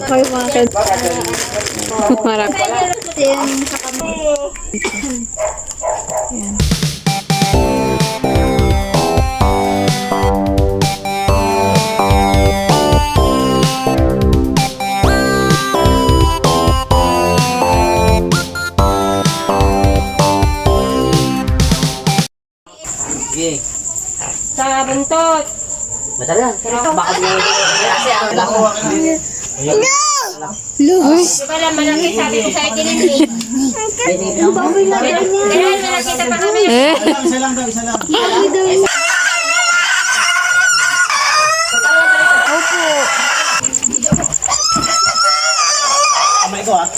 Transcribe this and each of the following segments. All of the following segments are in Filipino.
Hoy, bakit? Marami. Yan. Sa buntot. Madalang. Baka kasi ang lako. Luhos. Di ba lang malaki sabi ko sa akin eh. Kaya nakita pa kami. Isa lang daw, isa lang. Opo. Kamay ko ah.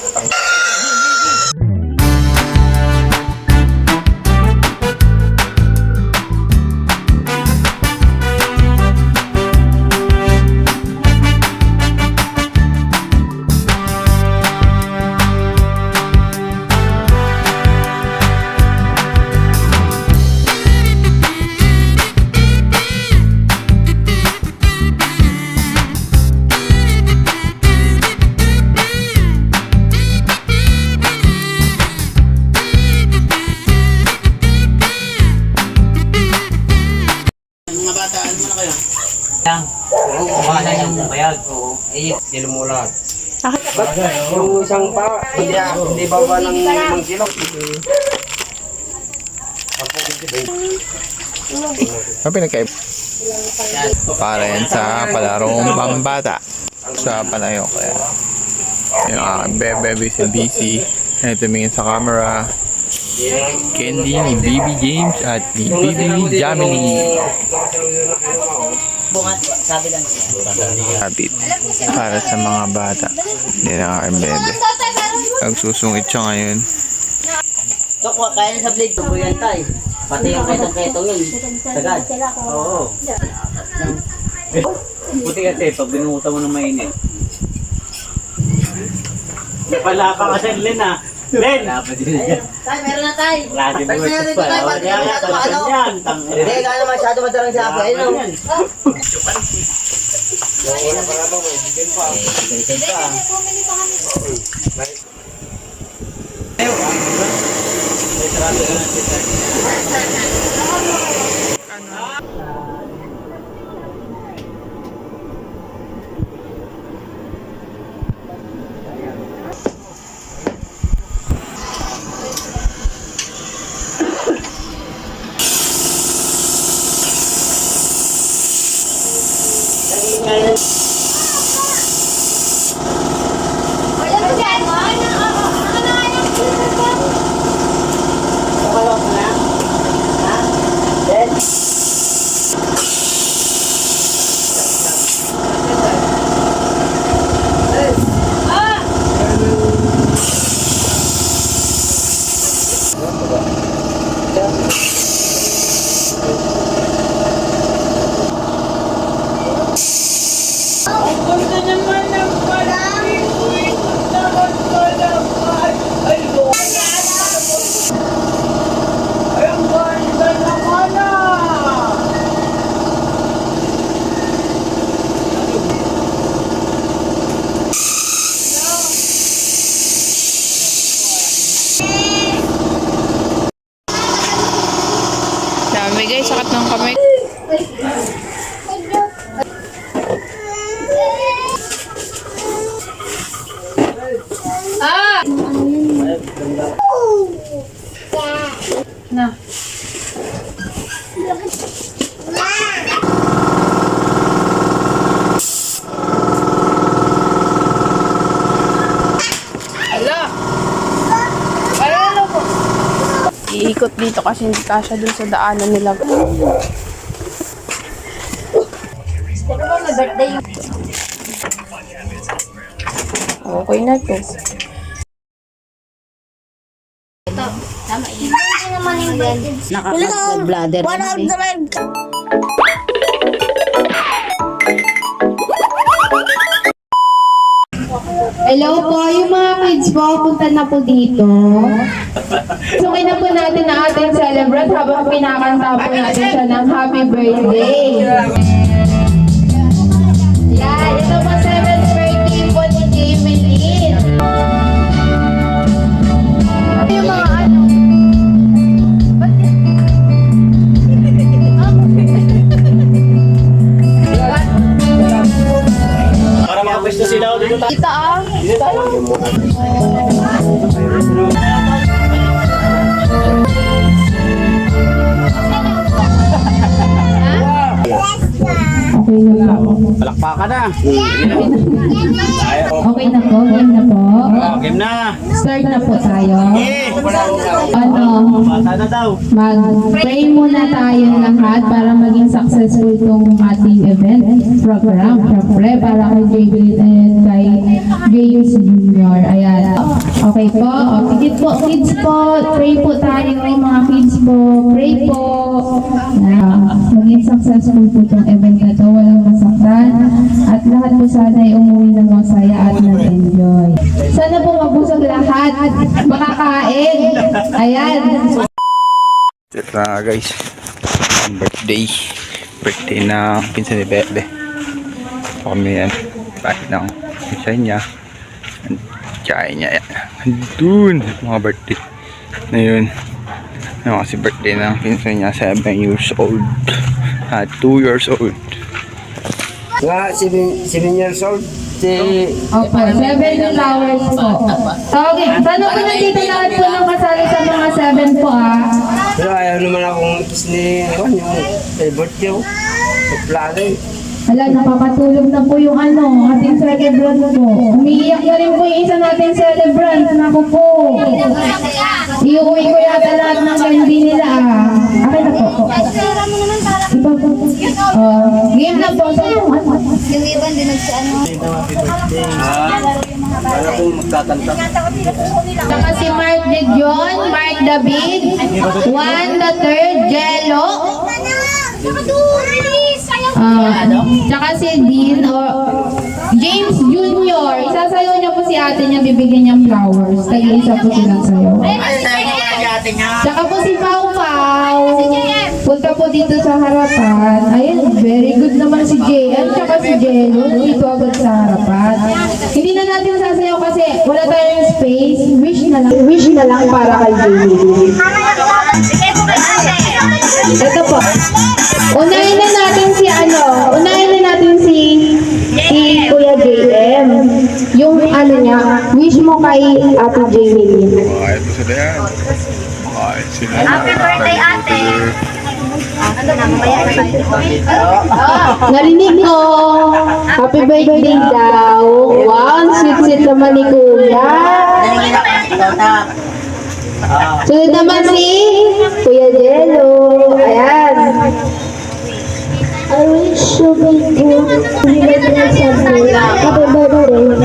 Mga bata, ano muna kayo? Oo, kumakain yung bayag. Oo. Eh, nilumulan. Yung isang pa, hindi baba ng mang kilo. Ano pinagkaib? Para yan sa palarong pambata. Sa palayo kaya. Yung bebe si BC. Ay tumingin sa camera. Candy ni BB James at ni BB Jamily. Bungat, sabi lang. Habit. Para sa mga bata. Hindi na kay bebe. Nagsusungit siya ngayon. Dok, kaya na sa blade ko yan tayo. Pati yung ketong yun. Sagad. Oo. Buti kasi, pag binuhusan mo ng mainit. Pala ka kasi, Len ah. Len! Tay, meron na tay. Klase mo ito pa. Kaya nga, talagang yan. Hindi, kaya masyado madarang sa ako. Ayun o. Dami guys, sakat ng kamay. Na. Iikot dito kasi hindi kasya dun sa daanan nila. Okay na to. Naka-bladder. Hello po, yung mga kids kids po, punta na po dito. Sukin na po natin ang ating celebrant habang pinakanta po natin siya ng happy birthday. Yan, ito po 7th birthday po ni Jamie Lynn. Yung mga ano, Para makapwesto sila dito tayo. kita ah. Okay na po. Palakpakan na. Okay na po, game na po. Game na. Start na po tayo. Ano, Bata na daw. mag-pray muna tayo lahat para maging successful itong ating event program. Siyempre, para kay Javelin and kay James Jr. Ayan. Okay po. Kids po. Pray po tayo, mga kids po. Pray po. Maging successful po itong event na ito. Walang masaktan. At lahat po sana ay umuwi ng masaya at nag-enjoy. Sana po mabusog lahat. Makakain. Ayan. Ito na guys. Ang birthday. Birthday na pinsan ni Bebe. Kami yan. Bakit ng pinsan niya. Tsaka niya yan. Andun. Mga birthday. Na yun. Ano kasi birthday ng pinsan niya. 7 years old. 2 years old. Nga, 7 years old. Si... Opo, 7 flowers po. Okay, sana po nandito lahat po ng kasali sa mga 7 po ah. Pero ayaw naman akong ni yung birthday ko. Suplado eh. Hala, nakakatulog na po yung ating celebrant po. Umiiyak na rin po yung isa nating celebrant. Naku po. Iuwi ko yata lahat ng candy nila ah. Akin na po. Iba po. Game na po. Yung iba din nagsaano. Para kung magkakanta. Saka si Mark de John, Mark David, Juan the Third, Jello. Tsaka si Dean or James Jr. Isasayaw niya po si ate niya, bibigyan niyang flowers. Tag-iisa po silang sayaw. Tsaka po si Pau Pau. Punta po dito sa harapan. Ayun, very good naman si Jay. At tsaka si Jello, dito agad sa harapan. Hindi na natin sasayaw kasi wala tayong space. Wish na lang para kay Jay. Ito po. Unahin na natin si Kuya JM. Yung niya, wish mo kay Ate Jamie. Kahit po sila yan. Kahit sila. Happy birthday, ate! Narinig ko. Happy birthday daw. Wow, sweet naman ni Kuya. Sunod naman si Kuya Jello. Ayan. I wish you may good. Happy birthday.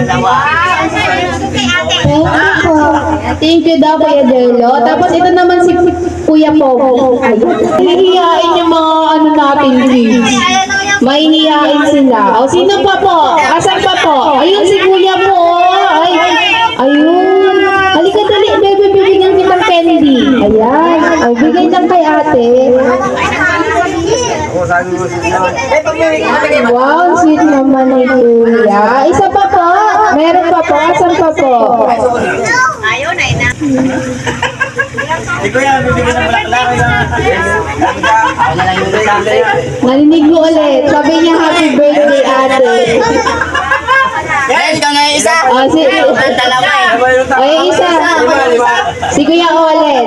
Thank you daw, Kuya Jello. Tapos ito naman si Kuya Pogo. Hihiyain yung mga natin kids. Mahihiyain sila. O, sino pa po? Asan pa po? Ayun, si Kuya po. Ay, ayun. Halika dali, bebe, bibigyan kitang candy. Ayan. O, bigay lang kay ate. Wow, sweet naman ni Kuya. Isa pa po. Meron pa po. Asan pa po? Ayaw na ina. Hindi ko yan, bibigyan ng balaklak. Narinig mo ulit. Sabi niya, happy birthday, ate. Yan, ikaw na yung isa. O, si... O, yung isa. Si Kuya Olen.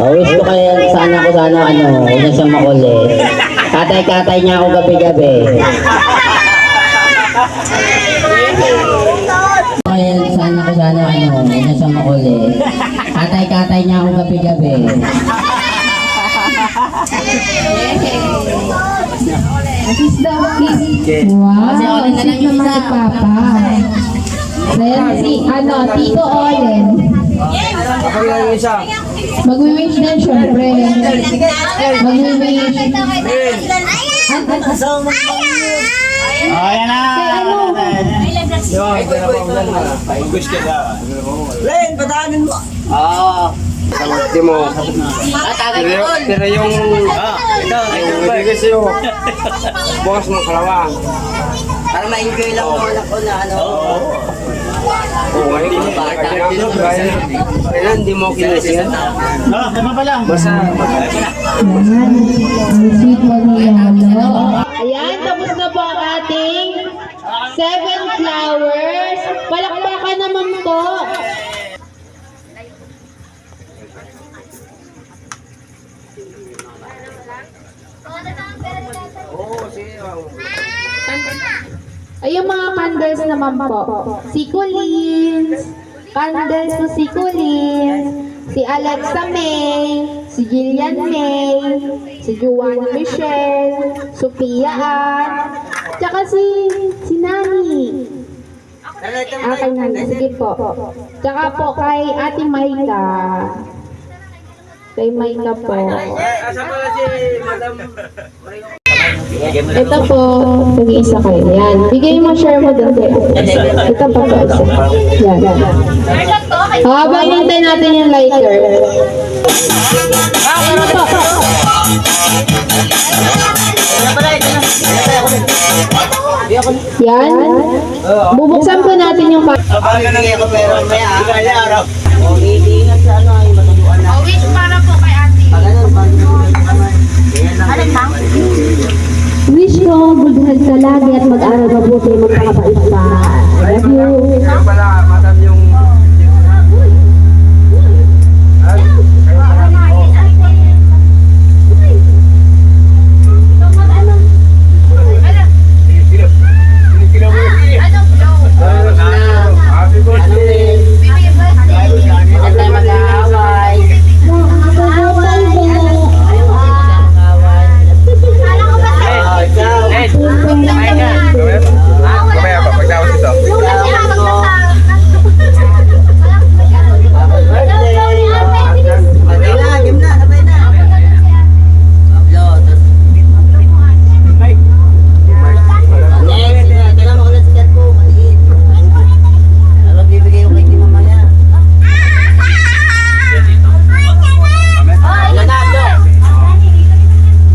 Wish ko kaya sana huwag na siyang makulit. Katay-katay niya ako gabi-gabi. Kaya sana huwag na siyang makulit. Katay-katay niya ako gabi-gabi. Kiss daw, kiss. Wow, sweet naman si Papa. Then si, Tito Olen. Ako lang yung isa. Mag-wish din, syempre. Mag-wish. Oh, yan na. Gusto ka na. Len, pataanin mo. Oo. Di mo. Pero yung... Ito. Hindi kasi yung... Bukas ng kalawang. Para ma-enjoy lang mo anak ko na ano. Oo, ngayon. Kailan di mo kinasin? Ano pala? Basta... Yan. Ang sweet mo ni Lolo. Ayan, tapos na po ang ating 7 flowers. Palakpakan naman po. Ay, yung mga candles naman po. Si Colins, candles to si Colins, si Alexa May, si Jillian May, si Juana Michelle, Sophia Ann, tsaka si Nani. Kay Nani, sige po. Tsaka po kay Ate Maika. Kay Maika po. Asa pala si Madam... Ito po, nag-iisa kayo. Yan. Bigay mo, share mo din. Ito pa po. Yan. Habang hintay natin yung lighter. Ano po? Yan. Bubuksan po natin yung Parang nangyay ako pero may Kaya araw. O, iingat sa ano ay matuluan na. Wish para po kay ate. Pag ano, pag Alin lang? wish ko, good health ka lagi at mag-aral mabuti, magpakapait pa. Love you. Kaya pala, Madam yung... Happy birthday! maganda mag-aaway. Mamaya pa, pagtapos ito.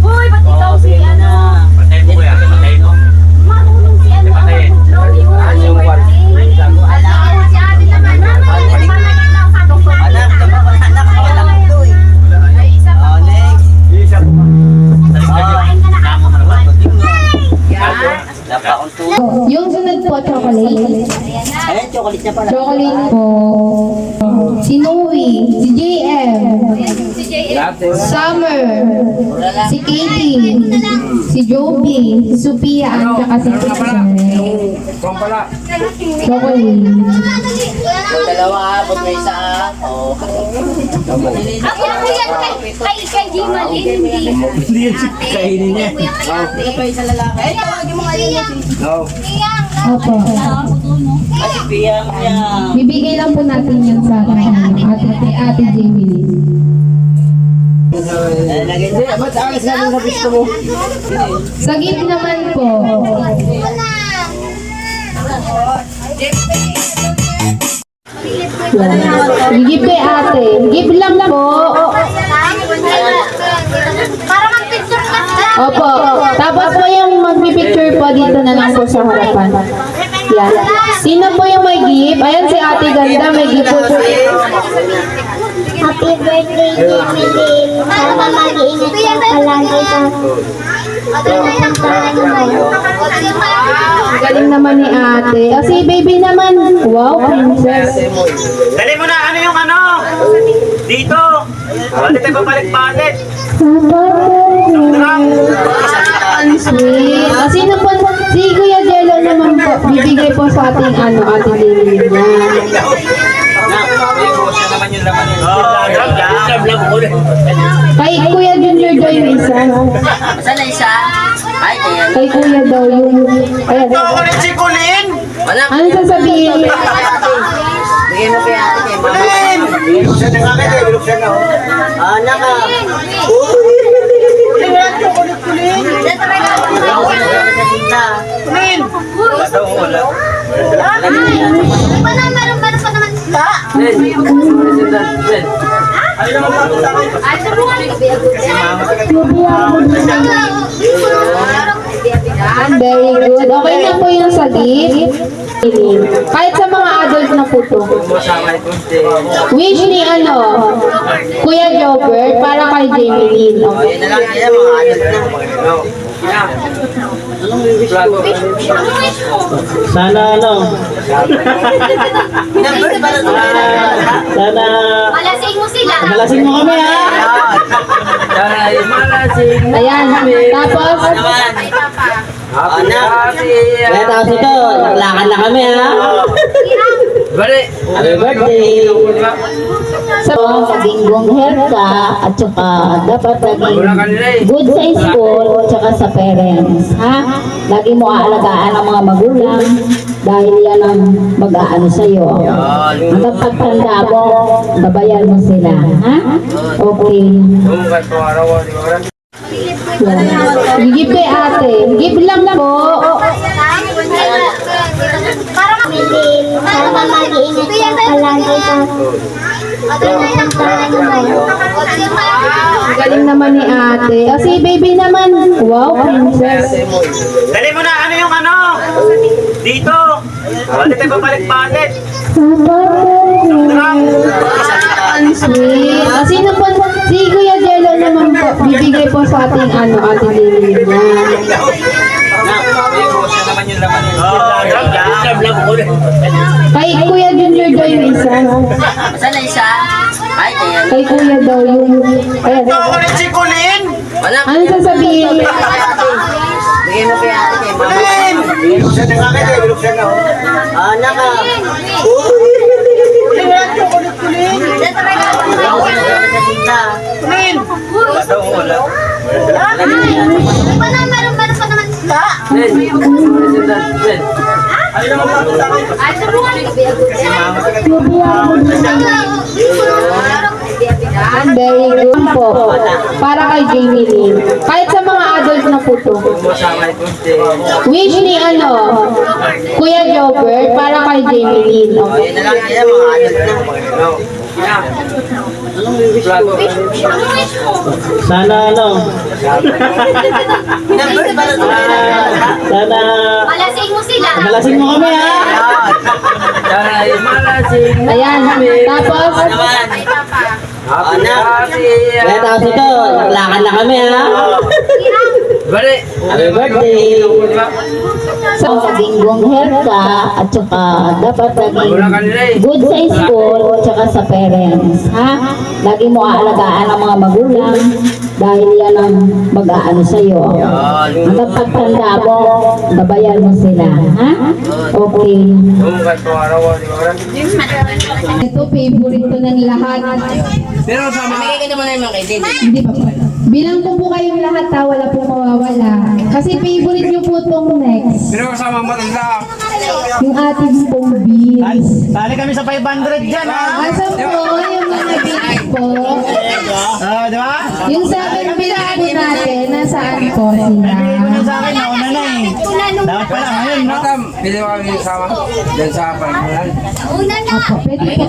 Uy, ba't ikaw si ano? Patay mo kuya. Patay mo. Marunong si ano? Romeo. Yung one. Alam si ate naman. Pamagay lang sa doktor. Anak, anak, anak to eh. Ay, isa pa. Oh, next. Isa po. Kain ka na. Namo na naman. Napakunto. Yung sunod po, chocolate. Ayan, chocolate niya pala. Chocolate po. Si Noe, si JM, Si J.M. Summer, si Katie, si Joby, si Sophia, at saka si Pixel. Kung pala. Chocolate. Yung dalawa, pag may isa. Oh. Ako po yan kay Jimalin. Hindi yan si kainin niya. Hindi pa isa lalaki. Eh, tawagin mo nga yun. No. Opo. Kasi piyang niya. Bibigay lang po natin yan sa ate Jamie Lee. Hindi, ba't alas nga sa pisto mo? Sa gift naman po, gift kay ate. Gift lang po. Para mag-picture ka na. Opo. Tapos po yung magpipicture po dito na lang po sa harapan. Yan. Sino po yung may gift? Ayan si ate ganda, may gift po. Happy birthday, Jimmy. Sana mag-iingat ka palagi sa Ang galing naman ni ate. O si baby naman. Wow, princess. Dali mo na, ano yung ano? Dito. Balik tayo pabalik-balik. Ang sweet. O sino po? Si Kuya Jello naman po. Bibigay po sa ating ate Jamie Lee. Kay Kuya Junior daw yung isa. Saan na isa? Ay, kaya. Kay Kuya daw yung... Ayan. Ulit si Colin! Wala. Ano sasabihin? Bigay mo kay ate kay mama. Biluksan na nga kayo, biluksan na. Anak ka. Colin! Wala daw, wala. Very good. Okay na po yung sagip. Kahit sa mga adult na po to. Wish ni Kuya Jobert para kay Jamie Lynn. Okay. Yan na lang kaya mga adult na. Sana sana Malasing mo sila. malasing mo kami ha. Ayan. Tapos, Kaya tapos ito, naglakad na kami ha. Happy birthday. sa Maging bongher ka at saka dapat maging good sa school at saka sa parents, ha? Lagi mo aalagaan ang mga magulang dahil yan ang mag-aano sa'yo. Hanggang pagtanda mo, babayan mo sila, ha? Okay. Higip kay ate. Higip lang po. Para mag-iingat ka palagi sa Ang galing naman ni ate. Kasi baby naman. Wow, princess. Dali mo na, ano yung ano? Dito. Balik tayo pabalik-balik. Ang sweet. Sino po? Si Kuya Jello naman po. Bibigay po sa ating ate Lily niya. Kay Kuya Junior daw yung isa. Saan na isa? Ay, kaya. Kay Kuya daw yung... Ayan. Ito ako rin si Colin. Ano sasabihin? Bigay mo kay ate kay mama. Binuksan na nga kayo, binuksan na. Anak ka. Colin! Wala. Meron pa naman sila. Ay, naman ba ito sa akin? Ay, tulungan ni Very good po. Para kay Jamie Lynn. Kahit sa mga adult na po to. Wish ni Kuya Jobert para kay Jamie Lynn. Okay. Yan na lang kaya mga adult na. Sana sana Malasing mo sila. malasing mo kami ha. Ayan. Tapos, Kaya tapos ito, naglakad na kami ha. Happy birthday. Maging bongher ka at saka dapat maging good sa school at saka sa parents, ha? Lagi mo aalagaan ang mga magulang dahil yan ang mag-aano sa'yo. Hanggang pagtanda mo, babayan mo sila, ha? Okay. ito favorite to ng lahat. Pero sama. Bigay ka naman na yung mga kay Dede. Hindi pa po. Bilang ko po kayong lahat ha, wala pong mawawala. Kasi favorite nyo po tong next. Pero kasama ang matanda. Yung ating pong beans. Sali kami sa 500 dyan ha. Asa po, yung mga beans po. Di ba? Yung sa akin bilang po natin, nasaan po sila? Bigay ko na sa akin, nauna na eh. Dapat pala ngayon, no? Pili mo kami sama. Diyan sa pagmulan. Una na. Opo, pwede po.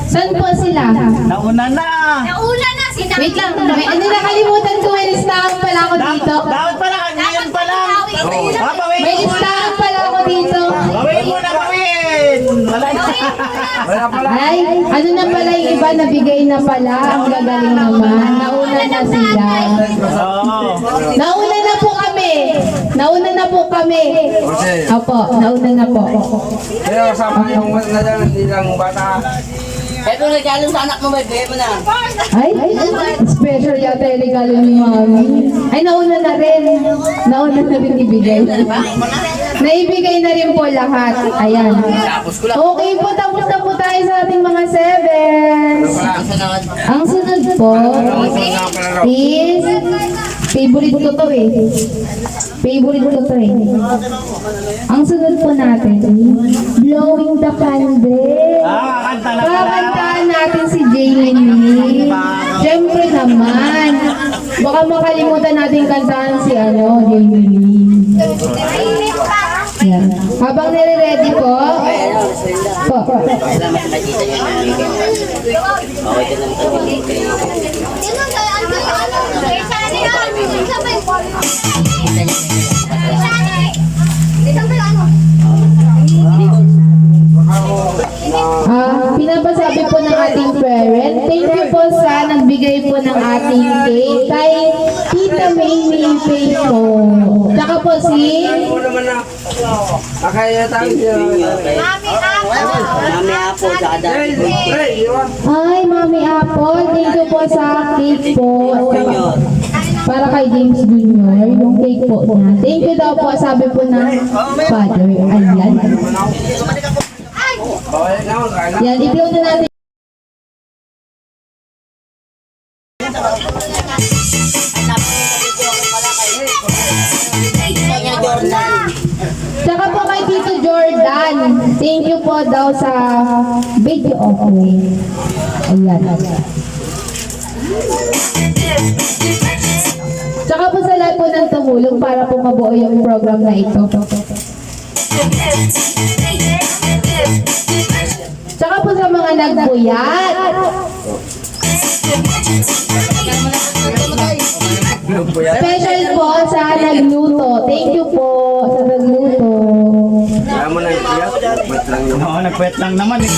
Saan po sila? Nauna na. Nauna na. Wait lang, may nakalimutan ko, may listahan pala ako dito. Dapat pala, ngayon pa lang. May Bawin mo na. listahan pala ako dito. Bawin mo na, bawin. Wala na. Wala pala. Ay, ano na pala yung iba, nabigay na pala. Ang gagaling naman. Nauna na sila. Oo. Nauna na po kami. Nauna na po kami. Opo, nauna na po. Pero kasama yung matanda nilang bata. Pero regalo sa anak mo, bebe mo na. Ay, special yata yung regalo ni Mami. Ay, nauna na rin. Nauna na rin ibigay. Naibigay na rin po lahat. Ayan. Okay po, tapos na po tayo sa ating mga sevens. Ang sunod po is, favorite ko to eh. Favorite ko to eh. Ang sunod po natin, blowing the candle. Kakanta na pala. Kakantaan natin si Jamie Lee. Siyempre naman. Baka makalimutan natin kantaan si Jamie Lee. Yan. Habang nire-ready po, pinapasabi po ng ating parent, thank you po sa nagbigay po ng ating cake kay Tita May Milipay po. Tsaka po si Ano naman na? Akaya tayo siya. Mami Apo, sa Hey, iwan. Ay, Mami Apple, thank you po sa cake po. Para kay James Jr., yung cake po niya. Thank you daw po, sabi po ng father. Ayan. Okay, naman, kaya na. Yan, i-blow na natin. Tsaka po kay Tito Jordan, thank you po daw sa video offering. Ayan. Tsaka po sa lahat po ng tumulong para po mabuo yung program na ito. Tsaka po sa mga nagbuyat. Special po sa nagluto. Thank you po sa nagluto. Kaya mo na ipiyat. Mat lang yun. Oo, nagpwet lang naman eh.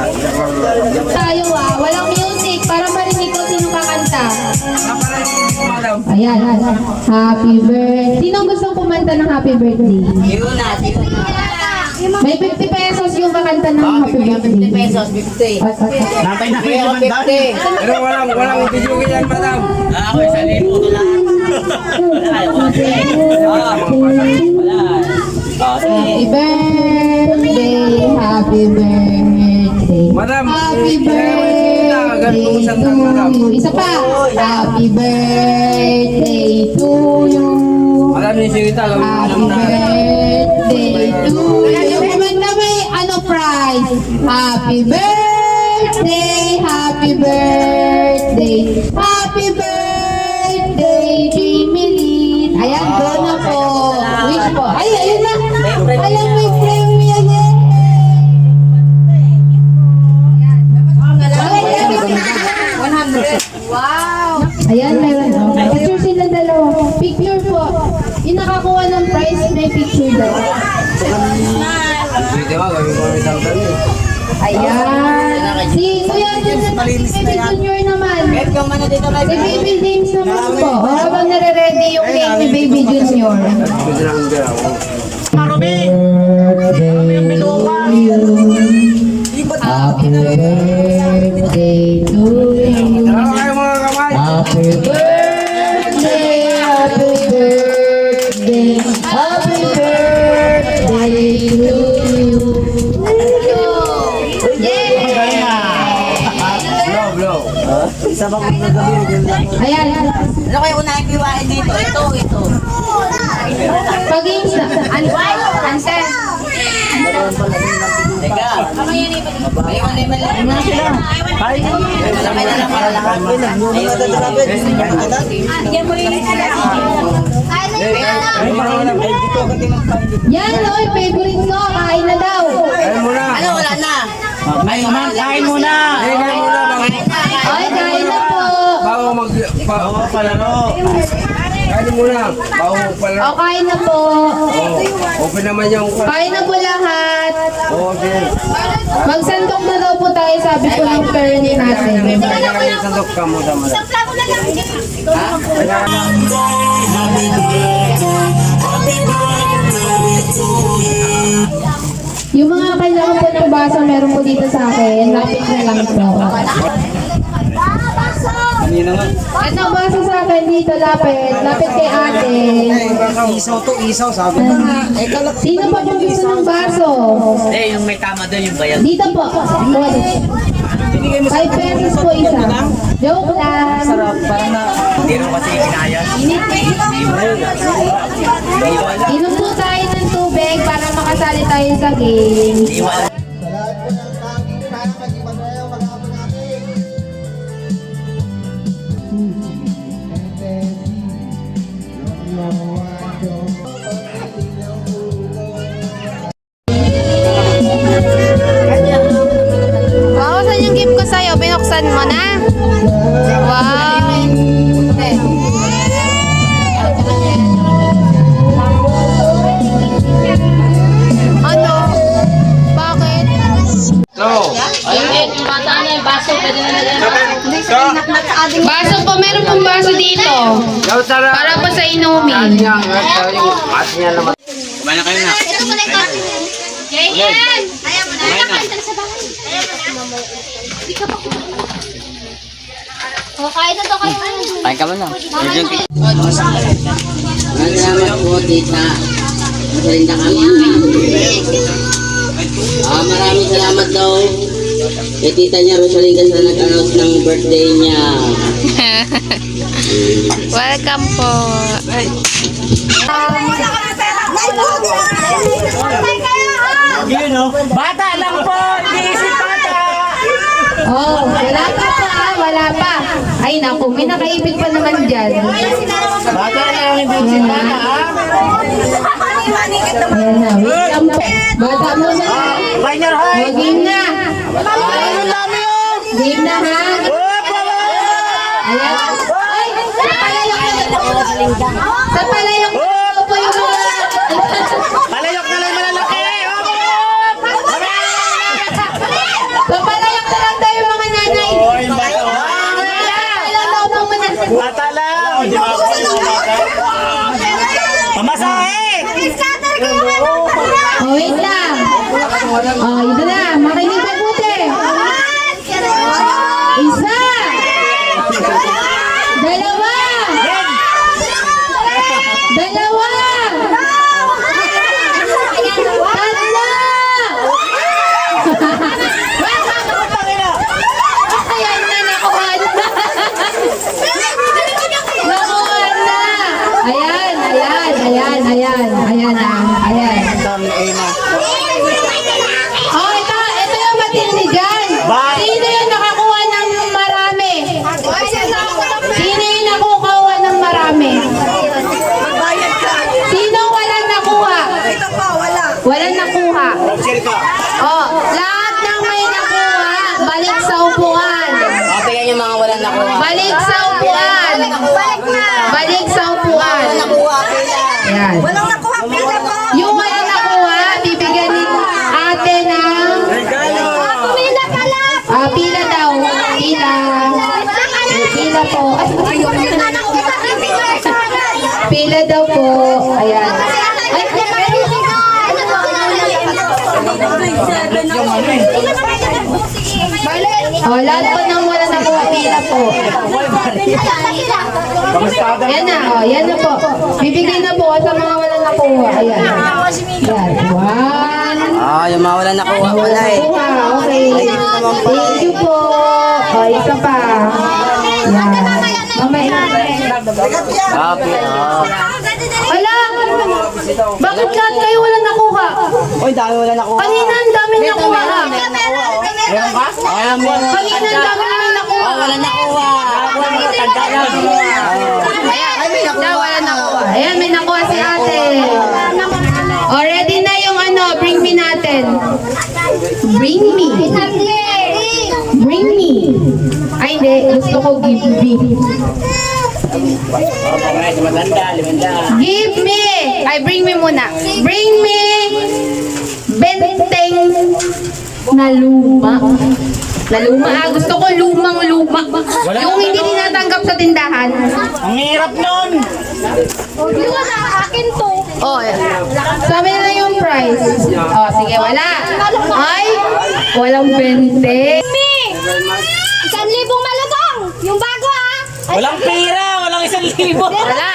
Tayo walang music para marinig ko sino kakanta. Ayan, happy birthday. Sino gustong kumanta ng happy birthday? May 50 pesos yung kakanta ng happy birthday. 50 pesos, 50. Natay na kayo naman dahil. Pero walang video yan, madam. Ako, isa libo to lang. Happy birthday, happy birthday. Madam, Happy ganun birthday isang to madam. you. Isa pa. Happy birthday to you. Madam, yung singita, gawin mo Happy lang na. birthday to you. Kumanta may prize. Happy birthday, happy birthday, happy birthday, Jamie Lynn. Ayan, go na po. Wish po. Ay, ayun na. Alam, may frame yan eh. Wow! Ayan, meron. Picture sila dalawa. Picture po. Yung nakakuha ng prize, may picture daw. Sige ba, gawin mo may tanggal eh. Ayan. Si Kuya Baby Junior naman. Si Baby James naman po. O, habang nare-ready yung cake ni Baby Junior. Gusto lang ang galaw. Marumi! Happy birthday to you. Tara kayo mga kamay. Happy birthday, happy birthday, happy birthday to you. Blow. Ayan. Ano kayo unahin kiwain dito? Ito. Pag-games na. Ansel. Teka. Ayaw na yung malaki na sila. Malaki na lang para lahat. Bigyan mo yung sila. Yan, oy, favorite ko. Kain na daw. Kain mo na. Ano, wala na. Kain muna, kain muna! Kain mo na. Oy, kain na po. Bago mag... Oo, palaro. Kain mo na. Bago O, pala. kain na po. Open naman yung... Kain na po lahat. Okay. Magsandok na daw po tayo, sabi po ng parent natin. Sandok ka mo sa madam. Plago na lang. Yung mga kailangan po ng baso, meron po dito sa akin. Lapit na lang po. Ano ba sa akin dito, lapit? Lapit kay ate. Isaw, sabi na nga. Sino pa po gusto ng baso? Eh, yung may tama doon, yung bayad. Dito po. 5 pesos po isa. Joke lang. Hindi rin kasi kinaya. Inom po tayo ng tubig para makasali tayo sa game. Wow, saan yung gift ko sa'yo? Binuksan mo na? Wow! Ano? Bakit? Baso po, meron pong baso dito. Para po sa inumin. Kumain na kayo na. Jayan! Kahit ito kayo. Kain ka muna. Salamat po, tita. Masalinda kami. Maraming salamat daw. Kay tita niya, Rosalinda, sa nag-announce ng birthday niya. Welcome po. Bata lang po! Iniisip bata! Oh, wala pa po ah, wala pa. Ay naku, may nakaipit pa naman dyan. Bata lang yung binisip bata, ha? Ayan na, wait lang po. Bata mo na. Minor Oh, high! game na. Ano dami yun? Game na ha. Ayan. Ay, sa palayok po yung mga... Palayok na lang malalaki! Sa palayok na lang tayo mga nanay. Ilang taon mo muna. Bata lang! Pamasahe! Oh, wait lang. Oh, ito na. Makinig mabuti. Isa. Dalawa. Dalawa. Tatlo. Ayan na, nakuha na. Nakuha na. Ayan, ayan, ayan, ayan. Ayan na, ayan. Oh, ito yung matindi dyan. Sino yung nakakuha ng marami? Sino yung nakukuha ng marami? Sino walang nakuha? Walang nakuha. Oh, lahat ng may nakuha, balik sa upuan. Tingnan yung mga walang nakuha. Balik sa upuan. Balik sa upuan. Ayan. Yung walang nakuha, bibigyan ni ate ng... pila daw. Pila. Pila po. Pila daw po. Ayan. Ay, oh, lahat po nang wala nakuha pila po. Yan na, oh, yan na po. Bibigyan na po sa mga wala nakuha. Ayan. Yan. One. Yung mga walang nakuha wala eh. Nakuha, okay. Thank you po. O, isa pa. Yan. Mamaya. Copy. Wala. Bakit lahat kayo walang nakuha? Uy, dami wala nakuha. Kanina ang dami nakuha ha. Kanina ang dami namin nakuha. Wala nakuha. Ayan, daw wala nakuha. Ayan, may nakuha si ate. O, ready na yung ano, bring me natin. Bring me. Bring me. Ay, hindi. Gusto ko give me. Give me. Ay, bring me muna. Bring me. Benteng na luma. Na luma. Ah, gusto ko lumang luma. Yung hindi tinatanggap sa tindahan. Ang hirap nun! Akin to. Oh, sabi na yung price. Oh, sige, wala. Ay, walang 20. 1,000 malutong. Yung bago ah. Walang pera, walang 1,000. Wala.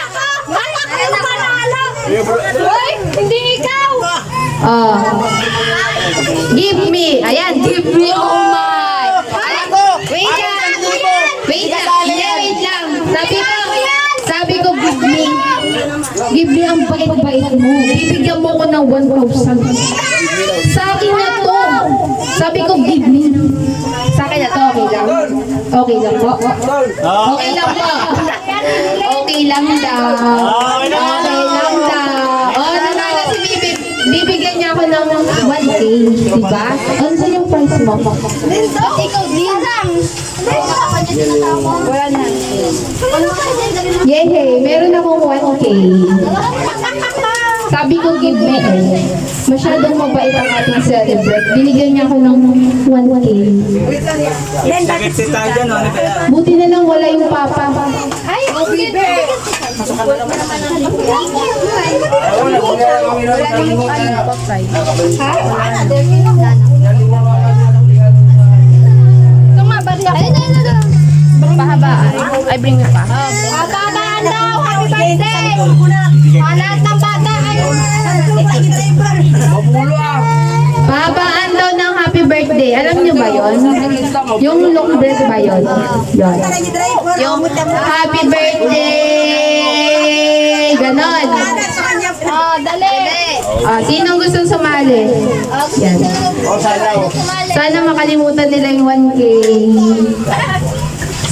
Hoy, hindi ikaw. Oh. Give me. Ayan, give me all mine. Wait lang. Wait lang. Hindi, wait lang. Sabi ko, give me. Give me ang bait-bait mo. Bibigyan mo ko ng 1,000. Sa akin na to. Sabi ko, give me. Sa akin na to, okay lang? Okay lang po. Okay lang po. Okay lang daw. Okay lang daw. Oh, nanalo si Bibi. Bibigyan niya ako ng 1K. Diba? Ano sa yung price mo? Ikaw din lang. Wala na. Yehey, meron akong 1K. Sabi ko, give me eh. Masyadong mabait ang ating celebrate. Binigyan niya ako ng 1K. Sakit si tayo dyan, ano ba yan? Buti na lang wala yung papa. Ay, Bibi. Tumabad ka. Pahabaan. I bring it pa. Pahabaan daw. Happy birthday. Lahat ng bata ay... Pahabaan daw ng happy birthday. Alam niyo ba yon? Yung long breath ba yon? Yon. Yung happy birthday. Ganon. Oh, dali. Sinong gustong sumali? Yan. Sana makalimutan nila yung 1K.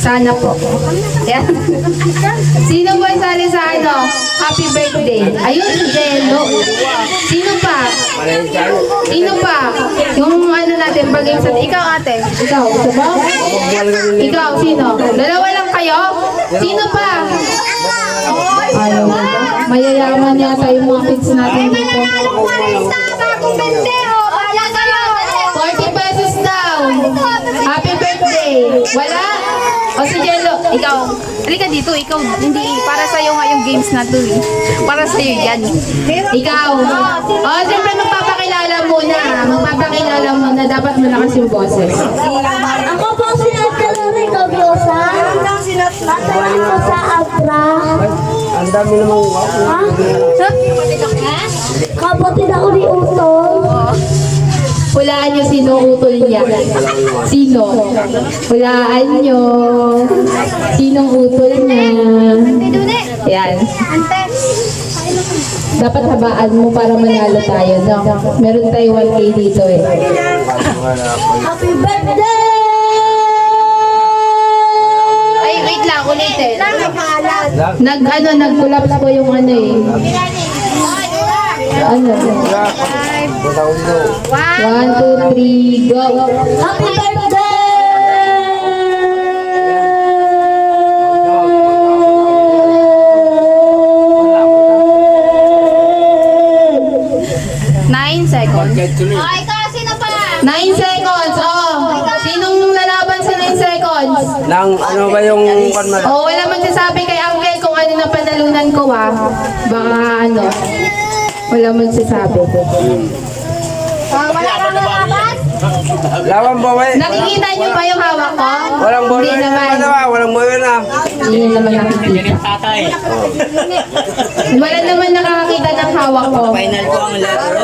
Sana po. Yan. Sino ba sali sa ano? Happy birthday. Ayun, si Jello. Sino pa? Sino pa? Yung ano natin, bagay sa... Ikaw, ate. Ikaw, isa ba? Ikaw, sino? Dalawa lang kayo? Sino pa? Ayaw. Mayayaman yata yung mga kids natin dito. 40 pesos daw. Happy birthday. Wala? O si Jello, ikaw. Halika dito, ikaw. Hindi, para sa'yo nga yung games na to eh. Para sa'yo yan. Ikaw. O, siyempre magpapakilala muna. Magpapakilala muna. Dapat malakas yung boses. Ako po si Natalie Gabiosa. Natalie ko sa Abra. Ang dami namang Ha? Kapatid ako ni Utol. Hulaan nyo sino utol niya. Sino? Hulaan nyo. Sinong utol niya. Yan. Dapat habaan mo para manalo tayo, no? Meron tayo 1K dito eh. Happy birthday! Ay, wait lang, ulitin. Nag-collapse po yung ano eh. Ano? 1, 2, 3, go! Happy birthday! 9 seconds. Okay, kasi na pala. 9 seconds, oh! Sinong lalaban sa 9 seconds? Nang ano ba yung panman? Oh, wala magsasabi kay Uncle kung ano na panalunan ko ah. Baka ano. Wala magsasabi. Wala kang nalaban? Lawan ba ba? Nakikita niyo ba yung hawak ko? Walang boy Hindi na naman. walang boy na. Hindi naman nakikita. Tatay. Wala naman nakakakita ng hawak ko. Final ko ang letter.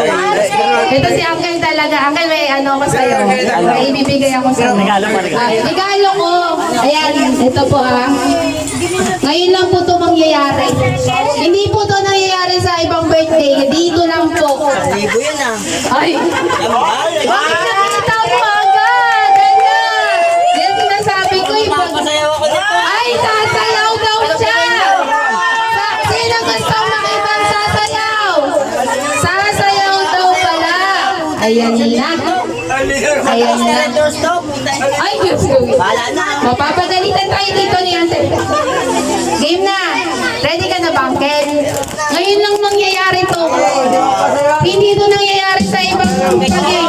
Ito si Uncle talaga. Uncle, may ano ko sa'yo. May ibibigay ako sa'yo. Regalo ko. Ayan, ito po ah. Ngayon lang po ito mangyayari. Hindi po ito nangyayari sa ibang birthday. Dito lang po. Libo yan ah. Ay! Bakit nakita mo agad? Ayan! Yan sinasabi ko eh. Masayaw ako dito. Ay, sasayaw daw siya! Sino gusto makita ang sasayaw? Sasayaw daw pala. Ayan na. Ayan na. Stop. Ay, Diyos ko. Bahala na. Mapapagalitan tayo dito ni Ante. Game na. Ready ka na, Bangkel? Ngayon lang nangyayari to. Hindi to nangyayari sa ibang game.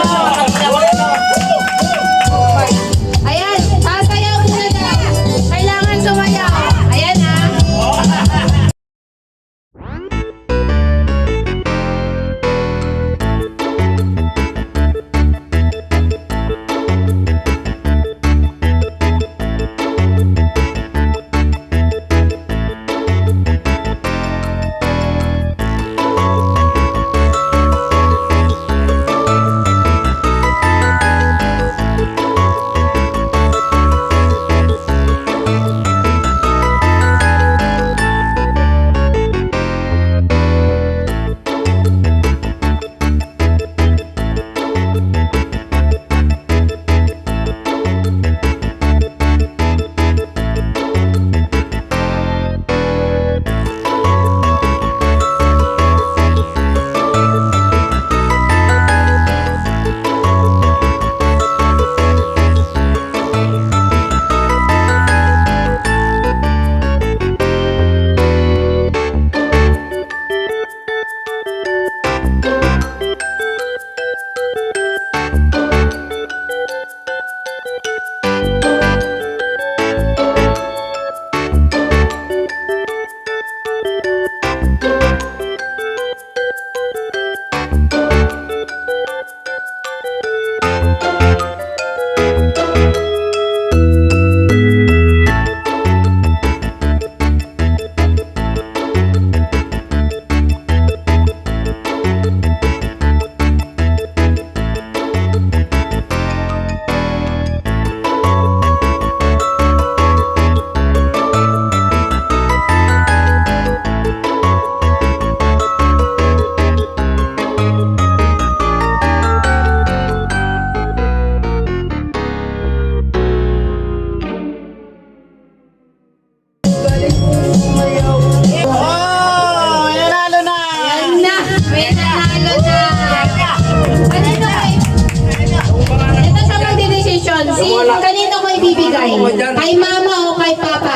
kanino ko ibibigay? Kay mama o kay papa?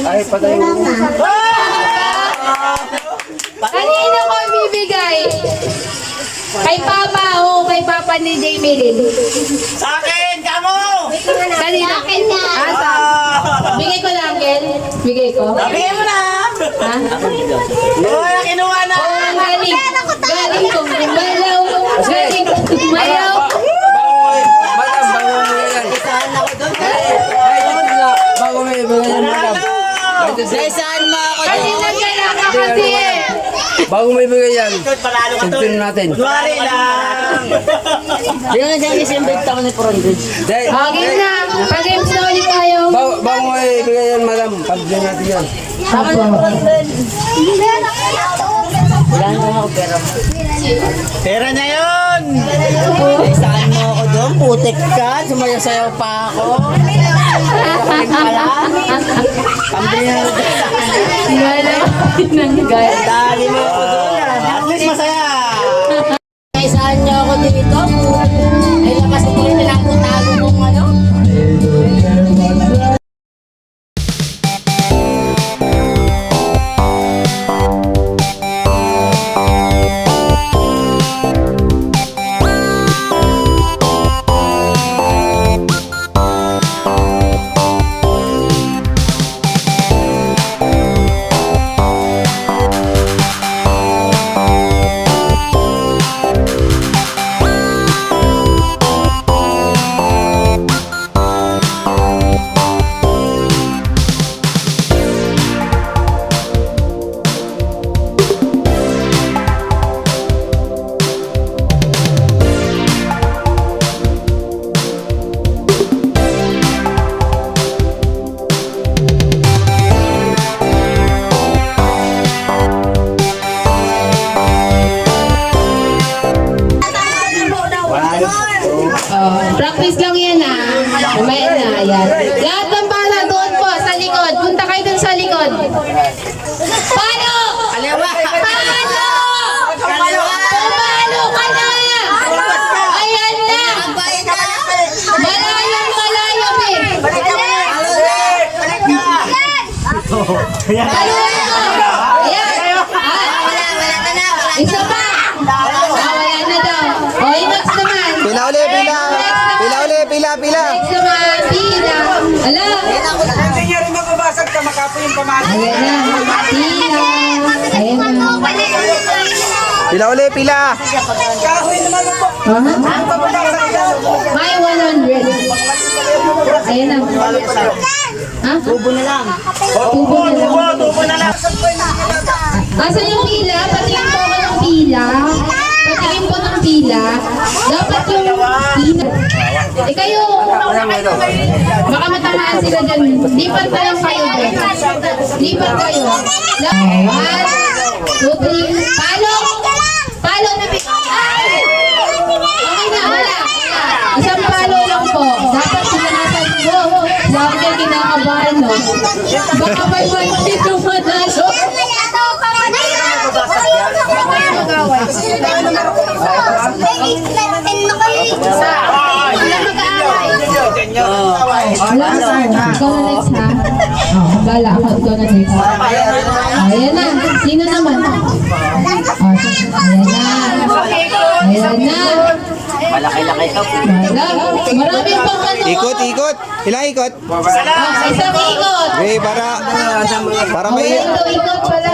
Ay, patay mo. Kanino ko ibibigay? Kay papa o kay papa ni Jamie Lynn? Sa akin, kamo! Kanino? Akin na. Bigay ko lang, Ken. Bigay ko. Bigay mo na! Ha? Uy, kinuha na! Oh, galing. Galing kong malaw. Galing kong malaw. Madam, bago mo yan. Bago mo yan, madam. Saan mo ako? Kasi nagkala ka kasi eh. Bago mo ibigay yan. Palalo ka to. Suntunin natin. Kunwari lang! Sino na dyan kasi yung bigta ko ni Porondage? Dahil, Okay na. Pag-games na ulit tayo. bago mo ibigay yan, madam. Pagbigan natin yan. Wala na ako pero. Pera niya yun! Saan mo ako doon? Putik ka. Sumayaw-sayaw pa ako. Putik pala. Pambili na Wala. Nanggaya. dali mo ako doon. At least masaya! Ay, saan niyo ako dito? Ay, lakas ko rin pinakutago mong ano? Practice lang yan ha. Mamaya na. Yan. Lahat ng bala doon po sa likod. Punta kayo doon sa likod. Paano? Kaliwa! Paano? Pumalo ka na! Ayan na! Malayong malayo eh. Palo ito. Ayan. Isa pa. Wala na daw. O, next naman. Pila uli, pila. Pila uli, pila, pila. Next naman. Pila. Ala. Hindi niya rin magbabasag ka, makapo yung pamana. Ayan na. Pila. Ayan na. Pila uli, pila. Kahoy naman po. May 100. Ayan na. Ha? Tubo na lang. Tubo na lang. Tubo na lang. Asan yung pila? Patingin po ako ng pila. Patingin po ng pila. Dapat yung pila. Eh kayo, baka matamaan sila dyan. Lipat na lang kayo dyan. Lipat kayo. 1, 2, 3. Palo! Palo na Ay! Okay na, wala. Isang palo lang po. Dapat sinanasan ko. Lagi kayo kinakabahan, no? Baka may manhid yung manalo. Wala na. Ikaw na next, ha? Oh, bala ako. Ikaw na next. Ayan na. Sino naman? Ayan na. Ayan na. Malaki-laki ka po. Wala. Marami pang ano. Ikot, ikot. Ilang ikot? Isang ikot. Okay, para may... Ito, ikot pala.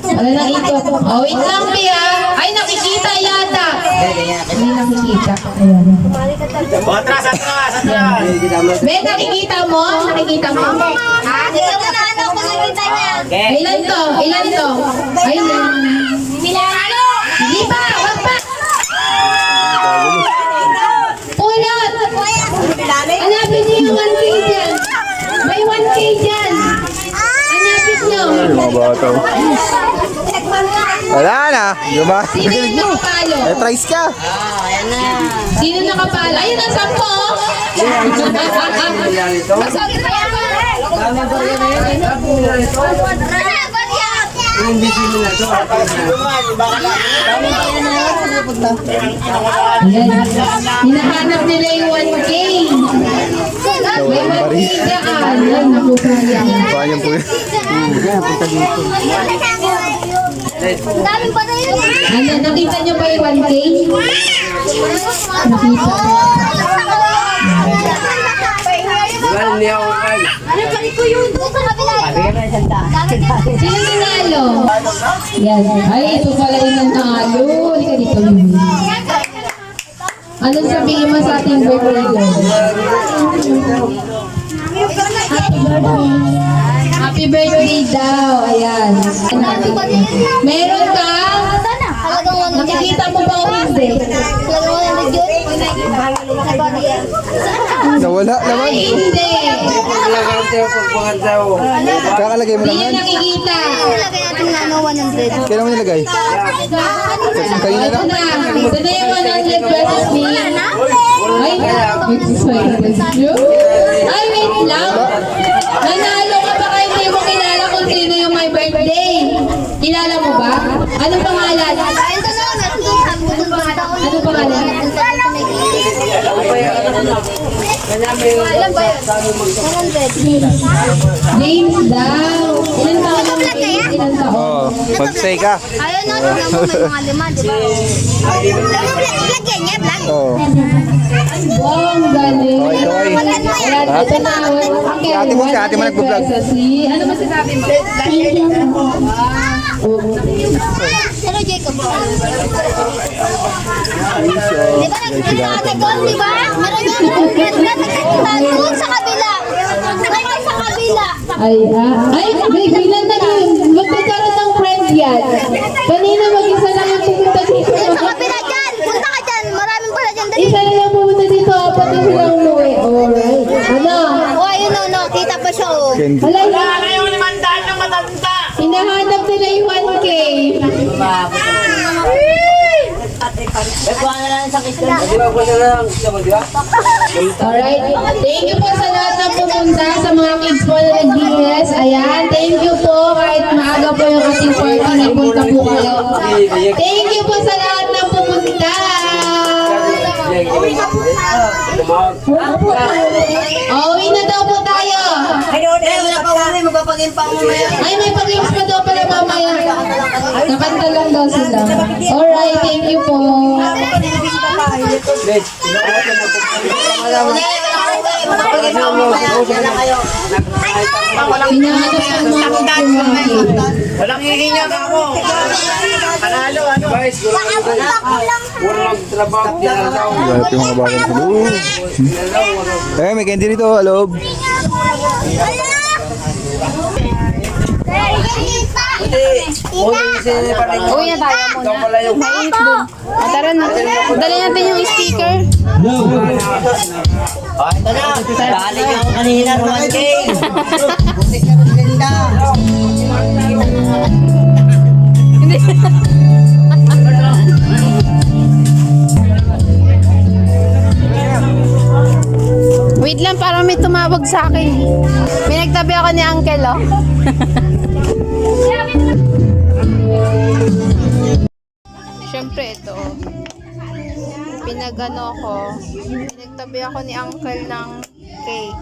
Wala na ikot. Oh, wait lang, Pia. Ay, nakikita yata. May nakikita. Ayan. Atras, atras, atras. May nakikita mo? Nakikita mo? Ha? Ito mo na ano kung nakita niya. Ilan to? Ilan to? Ayun. Milano! Hindi pa! Wag pa! Pulot! Hanapin niyo yung 1K dyan. May 1K dyan. Hanapin niyo. Mga bata. Wala na. Di ba? Sino yung nakapalo? May price ka. Sino nakapalo? Ayun ang 10. Masakit na yan. Yung bigyan mo na ito. Kami pa yan na. Ayan. Hinahanap nila yung 1K. May 1K dyan. Yan, naku, sayang. Sayang po yun. Daming pa na yun. Ano, nakita nyo ba yung 1K? Nakita. Hindi ako kain. Ano balik ko yun? Doon sa kabila. Sino nanalo? Yan. Ay, ito pala yung nanalo. Hindi ka dito. Anong sabihin mo sa ating birthday girl? Happy birthday daw. Ayan. Meron ka? Nakikita mo ba o hindi? Nawala naman. Ay, hindi. Kakalagay mo Hindi lang niya yan. nakikita. Ilagay natin na 100. Kailan mo nilagay? Kanina Ito lang. na. Ito na yung 100 pesos ni... Ay, ay, wait lang. Nanalo ka baka hindi mo kilala kung sino yung my birthday. Kilala mo ba? Anong pangalan? Anong pangalan? Ilan ba yun? 100. James daw. Ilan taon ang James? Ilan taon? Oo. Mag-stay ka. Ayun na, tignan mo, may mga lima, di ba? Vlog yan niya, vlog. Oo. Wow, ang galing. Kaway, kaway. Ayan, ito na. Si ate mo, si ate mo nagbablog. Ano masasabi mo? Hello, Jacob. Di ba nagkita doon, di ba? Meron yung nagkita doon sa kabila. Sakay sa kabila. Ay, ay, biglan na yun. Magkakaroon ng friend yan. Kanina mag-isa lang yung pumunta dito. Sa kabila dyan. Punta ka dyan. Maraming pala dyan. Dali. Isa na lang pumunta dito. Apat na silang umuwi. Alright. Ano? Oh, ayun o, no. Kita pa siya, oh. Candy. Wala na. Kayo 500 ng matanda. Hinahanap nila yung 1K. Alright. Thank you po sa lahat na pumunta, sa mga kids po na nag-DS. Ayan. Thank you po. Kahit maaga po yung ating party, nagpunta po kayo. Thank you po sa lahat na pumunta. Uwi na daw po tayo. Wala pa uwi, magpapagin pa ako mamaya. Ay, may pag-games pa daw pala mamaya. Nakanta lang daw sila. Alright, thank you po. Magpapagin pa ako mamaya. Yan na kayo. Hinahanap ng mga Walang hihinga ka ako. Panalo, ano? Guys, walang trabaho. Dinalaw. Grabe yung mga bagay sa loob. Eh, may candy dito, alob. Uwi na tayo muna. Mainit dun. Tara na. Dali natin yung speaker. Ito na. Dali niyo ako kanina, 1K. Butik na rin ganda. Hindi. Wait lang, parang may tumawag sa akin. May nagtabi ako ni Uncle, oh. Siyempre, ito, oh. Pinagano ko. Pinagtabi ako ni Uncle ng cake.